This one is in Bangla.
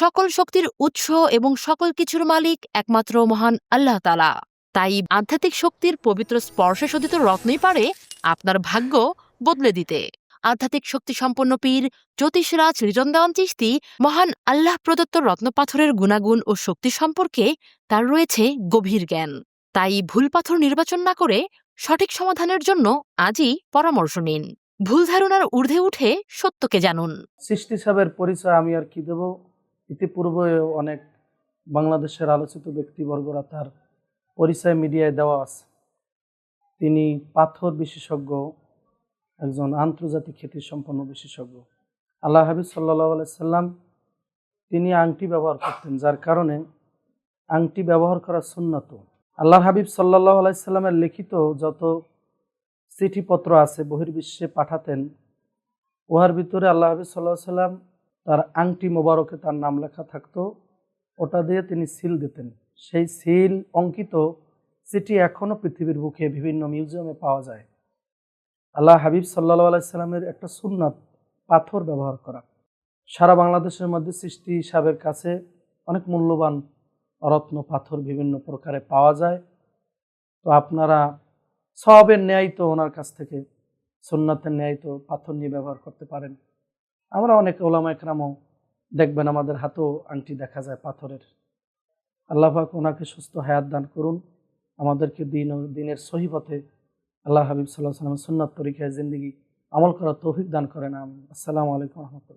সকল শক্তির উৎস এবং সকল কিছুর মালিক একমাত্র মহান আল্লাহ তাআলা। তাই আধ্যাত্মিক শক্তির পবিত্র স্পর্শে শোধিত রত্নই পারে আপনার ভাগ্য বদলে দিতে। আধ্যাত্মিক শক্তি সম্পন্ন পীর জ্যোতিষরাজ রিজন দেওয়ান চিশতি মহান আল্লাহ প্রদত্ত রত্নপাথরের গুণাগুণ ও শক্তি সম্পর্কে তার রয়েছে গভীর জ্ঞান। তাই ভুল পাথর নির্বাচন না করে সঠিক সমাধানের জন্য আজই পরামর্শ নিন। ভুল ধারণার ঊর্ধ্বে উঠে সত্যকে জানুন। চিশতি সাহেবের পরিচয় আমি আর কি দেব। ইতিপূর্বে অনেক বাংলাদেশের আলোচিত ব্যক্তিবর্গরা তার পরিচয় মিডিয়ায় দেওয়া আছে। তিনি পাথর বিশেষজ্ঞ, একজন আন্তর্জাতিক খ্যাতিসম্পন্ন বিশেষজ্ঞ। আল্লাহ হাবিব সাল্লাল্লাহু আলাইহি সাল্লাম তিনি আংটি ব্যবহার করতেন, যার কারণে আংটি ব্যবহার করা সুন্নত। আল্লাহ হাবিব সাল্লাল্লাহু আলাইহি সাল্লামের লিখিত যত চিঠিপত্র আছে বহির্বিশ্বে পাঠাতেন, উহার ভিতরে আল্লাহ হাবিব সাল্লাল্লাহু আলাইহি সাল্লাম তার আংটি মোবারকে তার নাম লেখা থাকতো, ওটা দিয়ে তিনি সিল দিতেন। সেই সিল অঙ্কিত চিঠি এখনও পৃথিবীর বুকে বিভিন্ন মিউজিয়ামে পাওয়া যায়। আল্লাহ হাবিব সাল্লাল্লাহু আলাইহি সাল্লামের একটা সুন্নাত পাথর ব্যবহার করা। সারা বাংলাদেশের মধ্যে চিশতি সাহেবের কাছে অনেক মূল্যবান রত্ন পাথর বিভিন্ন প্রকারে পাওয়া যায়। তো আপনারা সওয়াবের ন্যায় তো ওনার কাছ থেকে সুন্নাতের ন্যায় তো পাথর নিয়ে ব্যবহার করতে পারেন। আমরা অনেক ওলামা একরামও দেখবেন আমাদের হাতেও আংটি দেখা যায় পাথরের। আল্লাহ পাক ওনাকে সুস্থ হায়াত দান করুন, আমাদেরকে দিন ও দিনের সহি পথে আল্লাহ হাবিব সাল্লাল্লাহু আলাইহি ওয়াসাল্লামের সুন্নাত তরিকায় জিন্দেগি আমল করার তৌফিক দান করেন। আমিন। আসসালামু আলাইকুম ওয়া রাহমাতুল্লাহ।